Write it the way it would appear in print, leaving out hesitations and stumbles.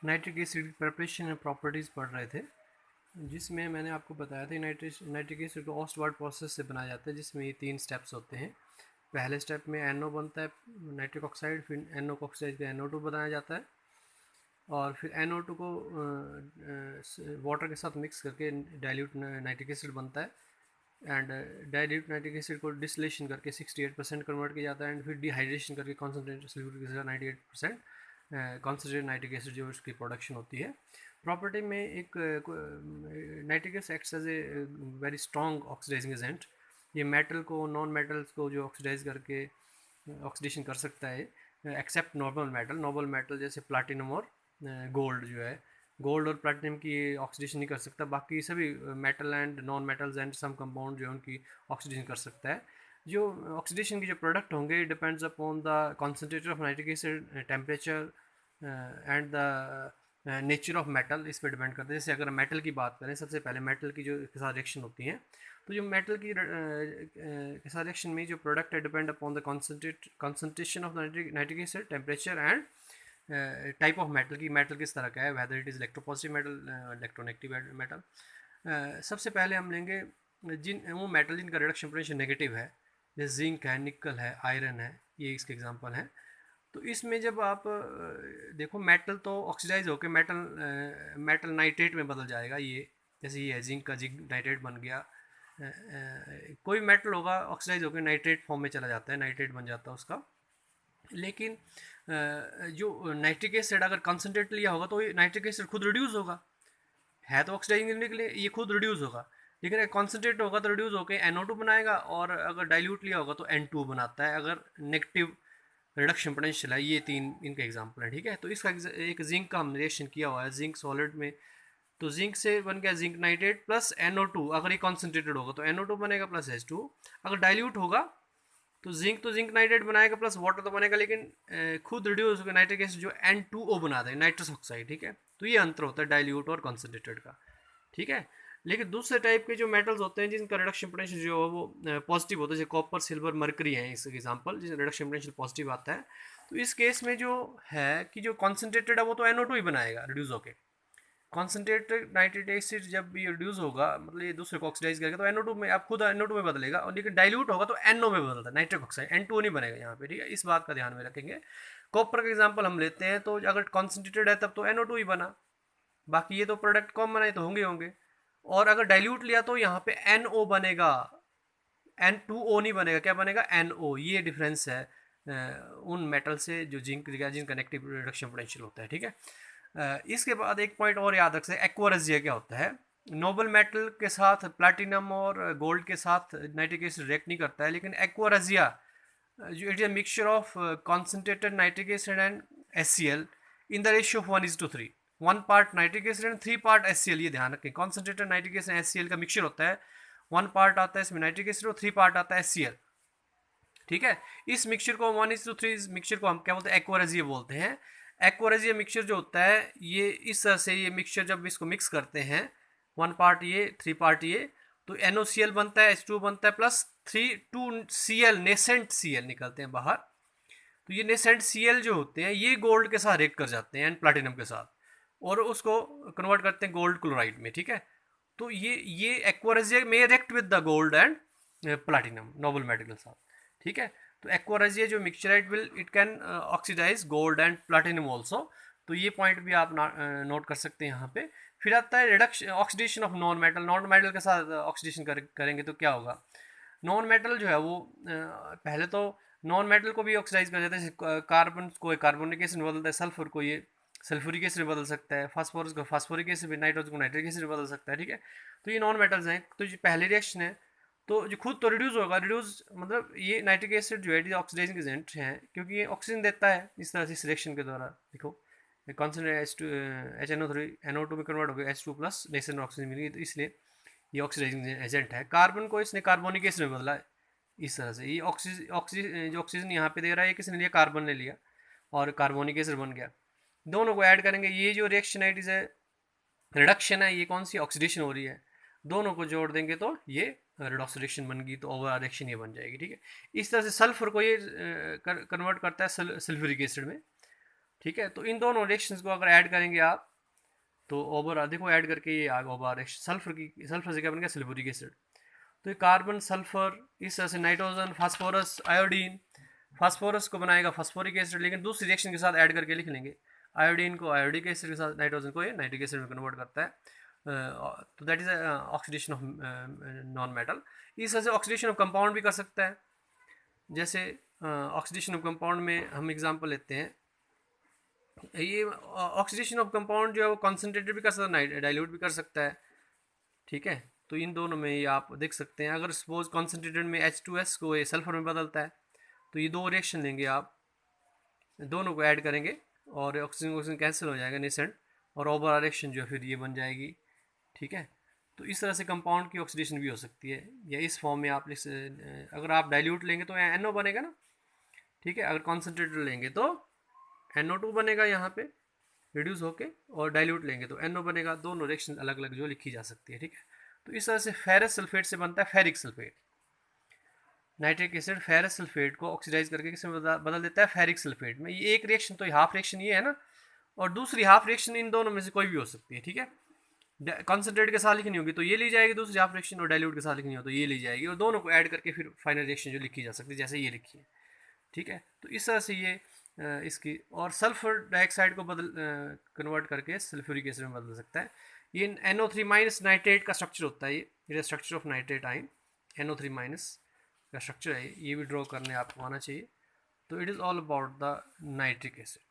Nitric acid की preparation and properties पढ़ रहे थे, जिसमें मैंने आपको बताया था नाइट्रिक एसिड को ऑस्टवार्ड प्रोसेस से बनाया जाता है, जिसमें ये 3 स्टेप्स होते हैं। पहले स्टेप में NO बनता है, नाइट्रिक ऑक्साइड, फिर NO को ऑक्साइड का NO2 बनाया जाता है, और फिर NO2 को वाटर के साथ मिक्स करके डाइल्यूट नाइट्रिक एसिड बनता है, एंड डाइल्यूट नाइट्रिक एसिड को डिस्टिलेशन करके 68% कन्वर्ट किया जाता है, एंड फिर डिहाइड्रेशन करके concentrated sulphuric acid 98% concentrated nitric acid जो उसकी प्रोडक्शन होती है। प्रॉपर्टी में एक nitric acid acts as a very strong oxidising agent. ये मेटल को, नॉन मेटल्स को जो ऑक्सीडाइज करके ऑक्सीडेशन कर सकता है, एक्सेप्ट नॉर्मल मेटल जैसे प्लाटिनम और गोल्ड जो है, गोल्ड और प्लेटिनम की ये ऑक्सीडेशन नहीं कर सकता, बाकी सभी metal and non metals and some compound जो है उनकी ऑक्सीडेशन कर सकता है। जो ऑक्सीडेशन के जो प्रोडक्ट होंगे depends upon the concentrator of nitric acid, temperature and the nature of metal, इस पर डिपेंड करता है। जैसे अगर मेटल की बात करें, सबसे पहले मेटल की जो के साथ रिएक्शन होती हैं, तो जो मेटल की के साथ रिएक्शन में जो प्रोडक्ट है depend upon the concentration of nitric acid, temperature and type of metal की, मेटल किस तरह का है, whether it is electropositive metal, electronegative metal. सबसे पहले हम लेंगे वो मेटल जिनका रिडक्शन पोटेंशियल नेगेटिव है, जैसे जिंक है, निकल है, आयरन है, ये इसके एग्जांपल हैं। तो इसमें जब आप देखो, मेटल तो ऑक्सीडाइज होकर मेटल नाइट्रेट में बदल जाएगा। ये जैसे ये है, जिंक का जिंक नाइट्रेट बन गया। कोई मेटल होगा ऑक्सीडाइज होकर नाइट्रेट फॉर्म में चला जाता है, नाइट्रेट बन जाता है उसका। लेकिन जो नाइट्रिक एसिड अगर कंसनट्रेट लिया होगा तो ये नाइट्रिक एसिड खुद रिड्यूस होगा, है तो ऑक्सीडाइजिंग करने के लिए, ये खुद रिड्यूस होगा। लेकिन अगर कॉन्सेंट्रेट होगा तो रिड्यूस होकर NO2 बनाएगा, और अगर डाइल्यूट लिया होगा तो N2 बनाता है, अगर नेगेटिव रिडक्शन पोटेंशियल है। ये 3 इनके एग्जांपल है, ठीक है। तो इसका एक जिंक का हमने रिएक्शन किया हुआ है, जिंक सॉलिड में, तो जिंक से बन गया जिंक नाइट्रेट प्लस NO2। अगर ये कॉन्सेंट्रेटेड होगा तो NO2 बनेगा प्लस H2। अगर डाइल्यूट होगा तो जिंक नाइट्रेट बनाएगा प्लस वाटर तो बनेगा, लेकिन खुद रिड्यूस होकर नाइट्रिक एसिड जो N2O बना दे, नाइट्रस ऑक्साइड, ठीक है। तो ये अंतर होता है डाइल्यूट और कॉन्सेंट्रेटेड का, ठीक है। लेकिन दूसरे टाइप के जो मेटल्स होते हैं जिनका रिडक्शन पोटेंशियल जो है वो पॉजिटिव होता है, जैसे कॉपर, सिल्वर, मरकरी है इस एग्जांपल, जिसका रिडक्शन पोटेंशियल पॉजिटिव आता है। तो इस केस में जो है कि जो कॉन्सेंट्रेटेड है वो तो NO2 ही बनाएगा रिड्यूस होकर। कॉन्सेंट्रेटेड नाइट्रिक एसिड जब ये रिड्यूस होगा, मतलब ये दूसरे को ऑक्सीडाइज करेगा, तो NO2 में, आप खुद NO2 में बदलेगा, और लेकिन डाइल्यूट होगा तो NO में बदलता है, नाइट्रिक ऑक्साइड, N2 नहीं बनेगा यहाँ पे, ठीक है। इस बात का ध्यान में रखेंगे। कॉपर का एग्जांपल हम लेते हैं, तो अगर कॉन्सेंट्रेटेड है तब तो NO2 ही बना, बाकी ये तो प्रोडक्ट कॉमन बनाए तो होंगे होंगे। और अगर डाइल्यूट लिया तो यहाँ पे NO बनेगा, N2O नहीं बनेगा, क्या बनेगा, NO। ये डिफरेंस है उन मेटल से जो जिनका नेगेटिव रिडक्शन पोटेंशियल होता है, ठीक है। इसके बाद एक पॉइंट और याद रख सकते, एक्वारेजिया क्या होता है। नोबल मेटल के साथ प्लैटिनम और गोल्ड के साथ नाइट्रिक एसिड रिएक्ट नहीं करता है, लेकिन एक्वारेजिया जो it is a mixture of concentrated nitric acid and HCl in the ratio of 1:3, 1 part nitric acid and 3 part HCl। ये ध्यान रखें, concentrated nitric acid and HCl का मिक्सचर होता है, 1 पार्ट आता है इसमें नाइट्रिक एसिड और 3 पार्ट आता है HCl, ठीक है। इस मिक्सचर को 1:3 मिक्सचर को हम क्या बोलते हैं, एक्वारेजिया बोलते हैं। एक्वारेजिया मिक्सचर जो होता है, ये इस तरह से, ये मिक्सचर जब इसको मिक्स करते हैं, 1 पार्ट ये, 3 पार्ट ये, तो NOCl बनता है, H2 बनता है, प्लस 2Cl, नेसेंट Cl निकलते हैं बाहर। तो ये नेसेंट Cl जो होते हैं ये गोल्ड के साथ रिएक्ट कर जाते हैं एंड प्लैटिनम के साथ, और उसको कन्वर्ट करते हैं गोल्ड क्लोराइड में, ठीक है। तो ये एक्वारेजिया में react with the gold and platinum, noble metal के साथ, ठीक है। तो एक्वारेजिया जो mixture it can oxidise gold and platinum also. तो ये पॉइंट भी आप नोट कर सकते हैं यहाँ पे। फिर आता है reduction, oxidation of non metal के साथ ऑक्सीडेशन करेंगे तो क्या होगा। नॉन मेटल जो है वो पहले तो नॉन मेटल को भी ऑक्सीडाइज कर देता है, जैसे कार्बन को कार्बोनिक एसिड बदलता है, सल्फर को ये सल्फ्यूरिक एसिड बदल सकता है, फास्फोरस को फास्फोरिक एसिड, नाइट्रोजन को नाइट्रिक एसिड बदल सकता है, ठीक है। तो ये नॉन मेटल्स हैं। तो जो पहले रिएक्शन है तो जो खुद तो रिड्यूस होगा, रिड्यूस मतलब ये नाइट्रिक एसिड जो है ऑक्सीडाइजिंग एजेंट है, क्योंकि ये ऑक्सीजन देता है इस तरह से इस रिएक्शन के द्वारा। देखो कॉन्सेंट्रेट HNO3 NO2 में कन्वर्ट हो गया, H2 प्लस नेसेंट ऑक्सीजन मिली, तो इसलिए ये ऑक्सीडाइजिंग एजेंट है। कार्बन को इसने कार्बोनिक एसिड में बदला, इस तरह से ये जो ऑक्सीजन यहाँ पे दे रहा है, ये किसने लिया, कार्बन ने लिया, और कार्बोनिक एसिड बन गया। दोनों को ऐड करेंगे, ये जो रिएक्शन है इट इज़ रिडक्शन है, ये कौन सी ऑक्सीडेशन हो रही है, दोनों को जोड़ देंगे तो ये रिडॉक्स रिएक्शन बन गई, तो ओवर रिएक्शन ये बन जाएगी, ठीक है। इस तरह से सल्फर को ये कन्वर्ट करता है सल्फ्यूरिक एसिड में। ठीक है। तो इन दोनों रिएक्शंस को अगर ऐड करेंगे आप, तो ओवर देखो ऐड करके ये आ ओवर सल्फर से क्या बन गया, सल्फ्यूरिक एसिड। तो ये कार्बन सल्फर इस तरह से नाइट्रोजन फास्फोरस आयोडीन, फास्फोरस को बनाएगा फास्फोरिक एसिड, लेकिन दूसरी रिएक्शन के साथ ऐड करके लिख लेंगे। आयोडीन को आयोडिक एसिड के साथ, नाइट्रोजन को ये नाइट्रिक एसिड में कन्वर्ट करता है। तो that is oxidation of non metal. इस तरह से ऑक्सीडेशन ऑफ कंपाउंड भी कर सकता है। जैसे ऑक्सीडेशन ऑफ कंपाउंड में हम एग्जांपल लेते हैं, ये ऑक्सीडेशन ऑफ कंपाउंड जो है वो कॉन्सेंट्रेटेड भी कर सकता है, डाइल्यूट भी कर सकता है। ठीक है। तो इन दोनों में ये आप देख सकते हैं, अगर सपोज कॉन्सेंट्रेटेड में H2S को ये सल्फर में बदलता है, तो ये दो रिएक्शन लेंगे आप, दोनों को ऐड करेंगे और ऑक्सीजन ऑक्सीजन कैंसिल हो जाएगा नेसेंट, और ओवरऑल रिएक्शन जो है फिर ये बन जाएगी। ठीक है। तो इस तरह से कंपाउंड की ऑक्सीडेशन भी हो सकती है, या इस फॉर्म में आप अगर आप डाइल्यूट लेंगे तो NO बनेगा ना। ठीक है। अगर कॉन्सेंट्रेटेड लेंगे तो NO2 बनेगा यहाँ पे रिड्यूस होके, और डाइल्यूट लेंगे तो NO बनेगा। दोनों रिएक्शन अलग अलग जो लिखी जा सकती है। ठीक है। तो इस तरह से फेरस सल्फेट से बनता है ferric sulphate. Nitric acid ferrous sulphate को ऑक्सीडाइज करके किस में बदल देता है, फेरिक सल्फेट में। ये एक रिएक्शन तो हाफ रिएक्शन ये है ना, और दूसरी हाफ रिएक्शन इन दोनों में से कोई भी हो सकती है। ठीक है। कॉन्सेंट्रेट के साथ लिखनी होगी तो ये ली जाएगी दूसरी हाफ रिएक्शन, और डाइल्यूट के साथ लिखनी हो तो ये ली जाएगी, और दोनों को ऐड करके फिर फाइनल रिएक्शन जो लिखी जा सकती है जैसे ये लिखी है। ठीक है। तो इस तरह से ये इसकी, और सल्फर डाइऑक्साइड को बदल कन्वर्ट करके सल्फ्यूरिक एसिड में बदल सकता है। ये NO3 माइनस नाइट्रेट का स्ट्रक्चर होता है, ये structure of nitrate ion NO3 minus का स्ट्रक्चर है, ये भी ड्रॉ करने आपको आना चाहिए। तो it is all about the nitric acid.